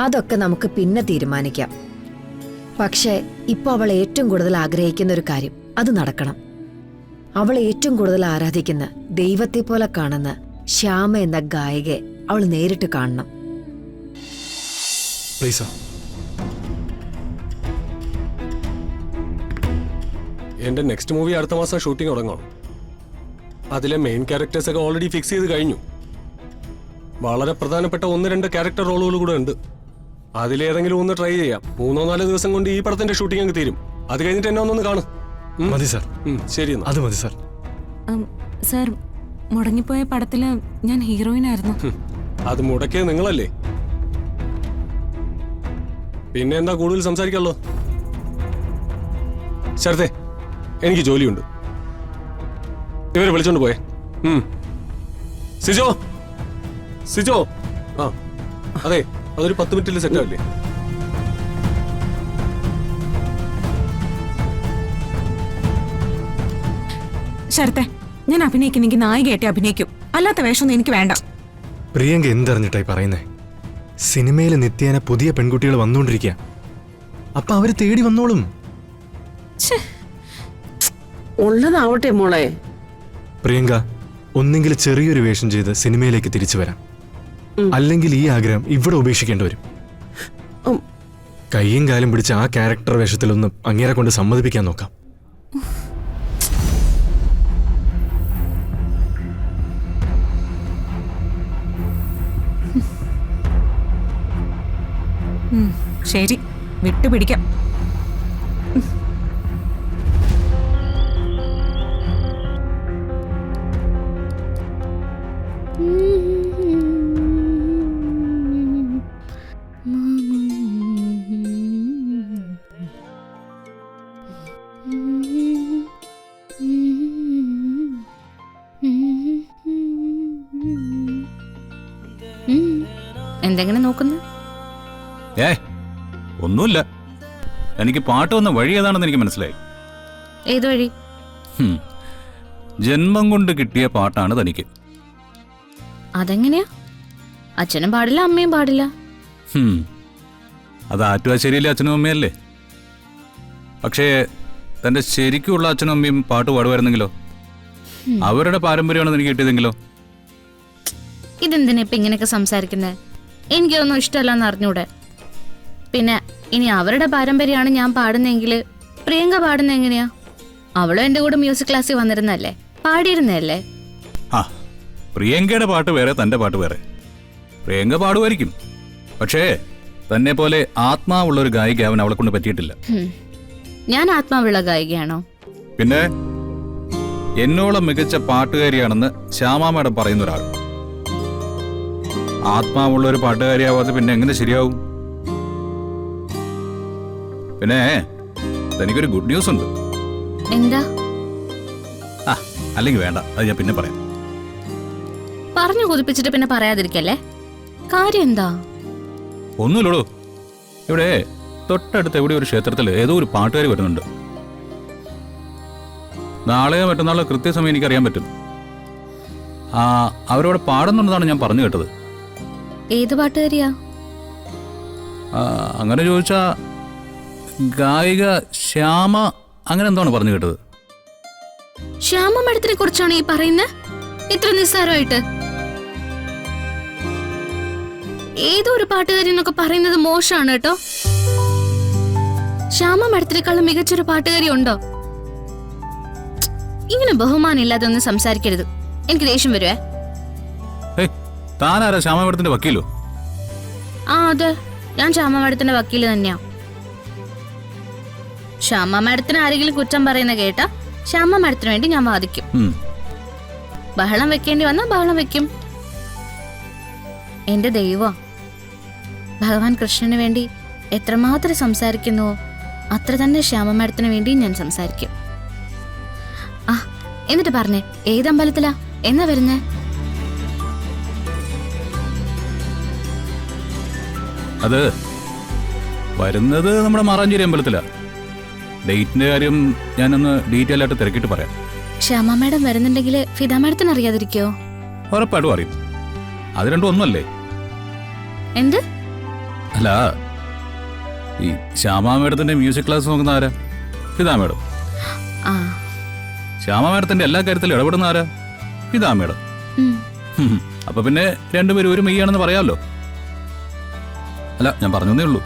അതൊക്കെ നമുക്ക് പിന്നെ തീരുമാനിക്കാം. പക്ഷേ ഇപ്പൊ അവൾ ഏറ്റവും കൂടുതൽ ആഗ്രഹിക്കുന്ന ഒരു കാര്യം അത് നടക്കണം. അവൾ ഏറ്റവും കൂടുതൽ ആരാധിക്കുന്ന ദൈവത്തെ പോലെ കാണുന്ന ശ്യാമ എന്ന ഗായികയെ അവൾ നേരിട്ട് കാണണം. എന്റെ നെക്സ്റ്റ് മൂവി അടുത്ത മാസം ഷൂട്ടിംഗ് തുടങ്ങണം. അതിലെ മെയിൻ ക്യാരക്ടേഴ്സ് ഒക്കെ ഓൾറെഡി ഫിക്സ് ചെയ്ത് കഴിഞ്ഞു. വളരെ പ്രധാനപ്പെട്ട 1-2 ക്യാരക്ടർ റോളുകൾ കൂടെ ഉണ്ട്. അതിലേതെങ്കിലും ഒന്ന് ട്രൈ ചെയ്യാം. 3-4 ദിവസം കൊണ്ട് ഈ പടത്തിന്റെ ഷൂട്ടിംഗ് അങ്ങ് തീരും. അത് കഴിഞ്ഞിട്ട് എന്നെ ഒന്നൊന്ന് കാണും. മതി സാർ. ശരി, അത് മതി സാർ. സാർ, മുടങ്ങിപ്പോയ പടത്തില് ഞാൻ ഹീറോയിൻ ആയിരുന്നു. അത് മുടക്കിയത് നിങ്ങളല്ലേ? പിന്നെ എന്താ കൂടുതൽ സംസാരിക്കല്ലോ? ശരത്തെ, എനിക്ക് ജോലിയുണ്ട്. ഇവരെ വിളിച്ചോണ്ട് പോയേ. സിജോ, സിജോ. ആ അതെ, അതൊരു 10 മിനിറ്റിൽ സെറ്റ് ആവില്ലേ? ശരത്തെ, ഞാൻ അഭിനയിക്കുന്നെങ്കിൽ നായികയായിട്ട് അഭിനയിക്കും. അല്ലാത്ത വേഷമൊന്നും എനിക്ക് വേണ്ട. പ്രിയങ്ക എന്തറിഞ്ഞിട്ടായി പറയുന്നേ? സിനിമയിൽ നിത്യേന പുതിയ പെൺകുട്ടികൾ വന്നുകൊണ്ടിരിക്കുക. അപ്പൊ അവര് തേടി വന്നോളും. ഉള്ളതാവട്ടെ മോളെ. പ്രിയങ്ക, ഒന്നെങ്കിൽ ചെറിയൊരു വേഷം ചെയ്ത് സിനിമയിലേക്ക് തിരിച്ചു വരാം, അല്ലെങ്കിൽ ഈ ആഗ്രഹം ഇവിടെ ഉപേക്ഷിക്കേണ്ടി വരും. കയ്യും കാലും പിടിച്ച് ആ ക്യാരക്ടർ വേഷത്തിലൊന്ന് അങ്ങേരെ കൊണ്ട് സമ്മതിപ്പിക്കാൻ നോക്കാം. ശരി, വിട്ടുപിടിക്കാം. എന്തെങ്ങനെ നോക്കുന്നു? ഒന്നുമില്ല. എനിക്ക് പാട്ട് വന്ന വഴി ഏതാണെന്ന് എനിക്ക് മനസ്സിലായി. ഏത് വഴി? ജന്മം കൊണ്ട് കിട്ടിയ പാട്ടാണ് തനിക്ക്. അതെങ്ങനെയാ? അച്ഛനും പാടില്ല, അമ്മയും പാടില്ല. അത് ആറ്റുവാശ്ശേരിയിലെ അച്ഛനും അമ്മയല്ലേ? പക്ഷേ തന്റെ ശരിക്കുള്ള അച്ഛനും അമ്മയും പാട്ട് പാടുമായിരുന്നെങ്കിലോ? അവരുടെ പാരമ്പര്യമാണ് എനിക്ക് കിട്ടിയതെങ്കിലോ? ഇതെന്തിനാ ഇപ്പൊ ഇങ്ങനെയൊക്കെ സംസാരിക്കുന്നത്? എനിക്കൊന്നും ഇഷ്ടമല്ലെന്ന് അറിഞ്ഞൂടെ? പിന്നെ ഇനി അവരുടെ പാരമ്പര്യമാണ് ഞാൻ പാടുന്നെങ്കിൽ പ്രിയങ്ക പാടുന്ന എങ്ങനെയാ? അവളും എന്റെ കൂടെ മ്യൂസിക് ക്ലാസ്സിൽ വന്നിരുന്നല്ലേ, പാടിയിരുന്നല്ലേ? പ്രിയങ്കയുടെ പാട്ട് വേറെ, തന്റെ പാട്ട് വേറെ. പ്രിയങ്ക പാടുമായിരിക്കും, പക്ഷേ തന്നെ പോലെ ആത്മാവുള്ളൊരു ഗായികയാവാൻ അവളെ കൊണ്ട് പറ്റിയിട്ടില്ല. ഞാൻ ആത്മാവുള്ള ഗായികയാണോ? പിന്നെ എന്നോളം മികച്ച പാട്ടുകാരിയാണെന്ന് ശ്യാമ മാഡം പറയുന്ന ഒരാൾ ആത്മാവുള്ള ഒരു പാട്ടുകാരിയാവാതെ പിന്നെ എങ്ങനെ ശരിയാവും? പിന്നെ തനിക്കൊരു ഗുഡ് ന്യൂസ് ഉണ്ട്. എന്താ? അല്ലെങ്കിൽ വേണ്ട, അത് ഞാൻ പിന്നെ പറയാം. പറഞ്ഞു കൊതിപ്പിച്ചിട്ട് പിന്നെ പറയാതിരിക്കല്ലേ. കാര്യം എന്താ? ഒന്നുമില്ലടോ, ഇവിടെ തൊട്ടടുത്ത് എവിടെ ഒരു ക്ഷേത്രത്തിൽ ഏതോ ഒരു പാട്ടുകാരി വരുന്നുണ്ട്. നാളെയോ മറ്റന്നാളോ കൃത്യസമയം എനിക്കറിയാൻ പറ്റും. അവരവിടെ പാടുന്നുണ്ടെന്നാണ് ഞാൻ പറഞ്ഞു കേട്ടത്. ഏത് പാട്ടുകാരിയാ? അങ്ങനെ ചോദിച്ചാ ഗായിക ശ്യാമ, അങ്ങനെ എന്താണ് പറഞ്ഞു കേട്ടത്. ശ്യാമ മേഡത്തിനെ കുറിച്ചാണ് ഈ പറയുന്നത്? ഇത്ര നിസ്സാരമായിട്ട്? ഏതോ ഒരു പാട്ടുകാരി എന്നൊക്കെ പറയുന്നത് മോശമാണ് കേട്ടോ. ശ്യാമ മേഡത്തിനേക്കാളും മികച്ചൊരു പാട്ടുകാരി ഉണ്ടോ? ഇങ്ങനെ ബഹുമാനം ഇല്ലാതെ ഒന്നും സംസാരിക്കരുത്, എനിക്ക് ദേഷ്യം വരുവേ. താനാരാ? ശ്യാമ മേഡത്തിന്റെ വക്കീലോ? അതെ, ഞാൻ ശ്യാമ മേഡത്തിന്റെ വക്കീല് തന്നെയാ. ശ്യാമ മേഡത്തിന് ആരെങ്കിലും കുറ്റം പറയുന്ന കേട്ടാ ശ്യാമ മേഡത്തിന് വേണ്ടി ഞാൻ വാദിക്കും. ബഹളം വെക്കേണ്ടി വന്നാ ബഹളം വെക്കും. എന്റെ ദൈവ ഭഗവാൻ കൃഷ്ണന് വേണ്ടി എത്രമാത്രം സംസാരിക്കുന്നുവോ അത്ര തന്നെ ശ്യാമ മേഡത്തിന് വേണ്ടി ഞാൻ സംസാരിക്കും. എന്നിട്ട് പറഞ്ഞേ, ഏതമ്പലത്തിലാ എന്നാ വരുന്നേ? അത് വരുന്നത് നമ്മുടെ മാറാഞ്ചേരി അമ്പലത്തിലാ. ഡേറ്റിന്റെ കാര്യം ഞാനൊന്ന് ഡീറ്റെയിൽ ആയിട്ട് തിരക്കിട്ട് പറയാം. ശ്യാമ മേഡം വരുന്നുണ്ടെങ്കിൽ ഫിദ മേഡത്തിന് അറിയാതിരിക്കോ? ഉറപ്പായിട്ടും അറിയും. അത് രണ്ടും ഒന്നുമല്ലേ? എന്ത്? അല്ല, ഈ ശ്യാമ മേഡത്തിന്റെ മ്യൂസിക് ക്ലാസ് നോക്കുന്ന ആരാ? ഇതാ മേഡം. ആ ശ്യാമ മേഡത്തിന്റെ എല്ലാ കാര്യത്തിലും ഇടപെടുന്ന ആരാ? ഇതാ മേഡം. ഉം. അപ്പൊ പിന്നെ രണ്ടുപേരും ഒരു മെയ്യാണെന്ന് പറയാമല്ലോ. അല്ല, ഞാൻ പറഞ്ഞേ ഉള്ളൂ.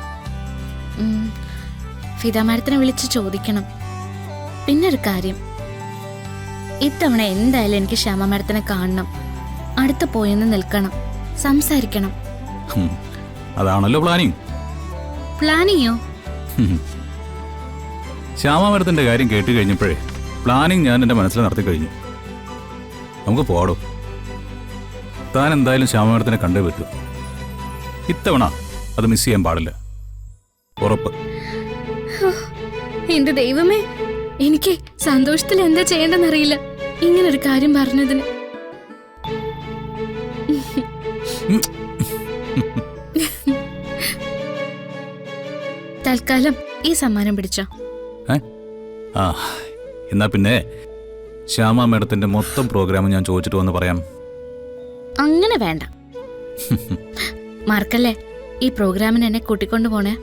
ഉം. ഫിദ മാഡത്തിനെ വിളിച്ച് ചോദിക്കണം. പിന്നൊരു കാര്യം, ഇത്തവണ എന്തായാലും എനിക്ക് ശ്യാമ മാഡത്തിനെ കാണണം. അടുത്ത് പോയെന്ന് നിൽക്കണം, സംസാരിക്കണം. അതാണല്ലോ പ്ലാനിങ്. പ്ലാനിങ്ങോ? ശ്യാമ മേഡത്തിന്റെ കാര്യം കേട്ട് കഴിഞ്ഞപ്പോഴേ പ്ലാനിങ് ഞാൻ എന്റെ മനസ്സിൽ നടത്തി കഴിഞ്ഞു. നമുക്ക് പോടോ. താൻ എന്തായാലും ശ്യാമ മേഡത്തിനെ കണ്ടേ പറ്റൂ. ഇത്തവണ അത് മിസ് ചെയ്യാൻ പാടില്ല, ഉറപ്പ്. എന്റെ ദൈവമേ, എനിക്ക് സന്തോഷത്തിൽ എന്താ ചെയ്യേണ്ടെന്നറിയില്ല ഇങ്ങനൊരു കാര്യം പറഞ്ഞതിന്. തൽക്കാലം ഈ സമ്മാനം പിടിച്ചോ. ആ, എന്നാ പിന്നെ ശ്യാമ മേഡത്തിന്റെ മൊത്തം പ്രോഗ്രാം ഞാൻ ചോദിച്ചിട്ട് വന്ന് പറയാം. അങ്ങനെ വേണ്ട. മറക്കല്ലേ, ഈ പ്രോഗ്രാമിന് എന്നെ കൂട്ടിക്കൊണ്ടു പോണേ.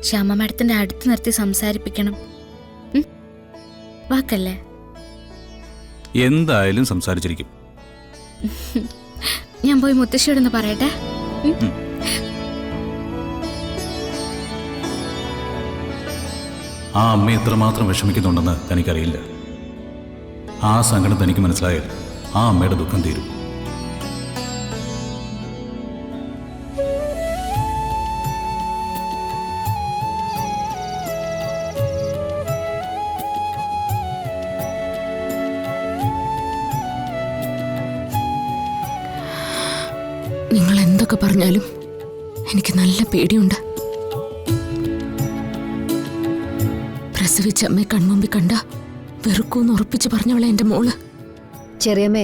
ശ്യാമ മാഡത്തിന്റെ അടുത്ത് നിർത്തി സംസാരിപ്പിക്കണം. വാക്കല്ലേ? എന്തായാലും സംസാരിച്ചിരിക്കും. ഞാൻ പോയി മുത്തശ്ശിയോടൊന്ന് പറയട്ടെ. ആ അമ്മ എത്രമാത്രം വിഷമിക്കുന്നുണ്ടെന്ന് തനിക്കറിയില്ല. ആ സങ്കടം തനിക്ക് മനസ്സിലായാൽ ആ അമ്മയുടെ ദുഃഖം തീരും. നിങ്ങൾ എന്തൊക്കെ പറഞ്ഞാലും എനിക്ക് നല്ല പേടിയുണ്ട്. പ്രസവിച്ച അമ്മയെ കൺമുമ്പിൽ കണ്ട വെറുക്കൂന്ന് ഉറപ്പിച്ച് പറഞ്ഞവളെ എന്റെ മോള്. ചെറിയമ്മേ,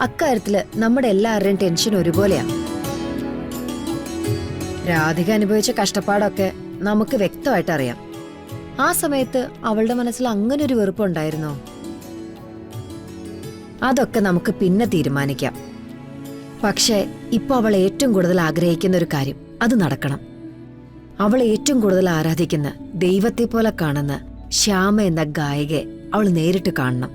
അക്കാര്യത്തില് നമ്മുടെ എല്ലാവരുടെയും ടെൻഷൻ ഒരുപോലെയാ. രാധിക അനുഭവിച്ച കഷ്ടപ്പാടൊക്കെ നമുക്ക് വ്യക്തമായിട്ട് അറിയാം. ആ സമയത്ത് അവളുടെ മനസ്സിൽ അങ്ങനെ ഒരു വെറുപ്പുണ്ടായിരുന്നോ? അതൊക്കെ നമുക്ക് പിന്നെ തീരുമാനിക്കാം. പക്ഷേ ഇപ്പൊ അവൾ ഏറ്റവും കൂടുതൽ ആഗ്രഹിക്കുന്ന ഒരു കാര്യം അത് നടക്കണം. അവൾ ഏറ്റവും കൂടുതൽ ആരാധിക്കുന്ന, ദൈവത്തെ പോലെ കാണുന്ന ശ്യാമ എന്ന ഗായികയെ അവൾ നേരിട്ട് കാണണം.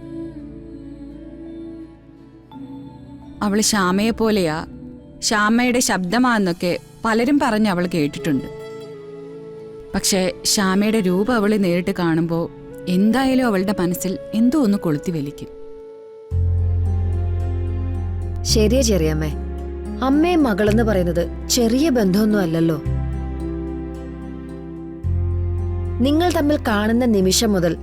അവള് ശ്യാമയെ പോലെയാ, ശ്യാമയുടെ ശബ്ദമാന്നൊക്കെ പലരും പറഞ്ഞ് അവൾ കേട്ടിട്ടുണ്ട്. പക്ഷെ ശ്യാമയുടെ രൂപം അവള് നേരിട്ട് കാണുമ്പോൾ എന്തായാലും അവളുടെ മനസ്സിൽ എന്തോ ഒന്ന് കൊളുത്തി വലിക്കും. ശരിയാ ചെറിയമ്മേ, അമ്മയും മകളെന്ന് പറയുന്നത് ചെറിയ ബന്ധമൊന്നും അല്ലല്ലോ. നിങ്ങൾ തമ്മിൽ കാണുന്ന നിമിഷം മുതൽ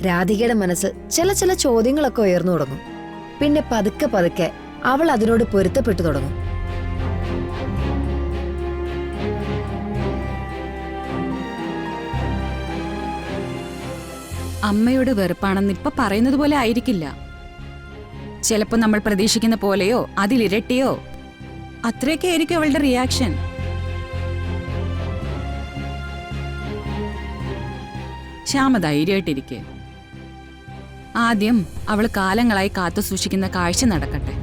രാധികയുടെ മനസ്സ് ചില ചോദ്യങ്ങളൊക്കെ ഉയർന്നു തുടങ്ങും. പിന്നെ പതുക്കെ പതുക്കെ അവൾ അതിനോട് പൊരുത്തപ്പെട്ടു തുടങ്ങും. അമ്മയോട് വെറുപ്പാണെന്ന് ഇപ്പൊ പറയുന്നത് പോലെ ആയിരിക്കില്ല. ചിലപ്പോ നമ്മൾ പ്രതീക്ഷിക്കുന്ന പോലെയോ അതിലിരട്ടിയോ അത്രയൊക്കെ ആയിരിക്കും അവളുടെ റിയാക്ഷൻ. ശ്യാമ ധൈര്യമായിട്ടിരിക്കെ. ആദ്യം അവൾ കാലങ്ങളായി കാത്തു സൂക്ഷിക്കുന്ന കാഴ്ച നടക്കട്ടെ.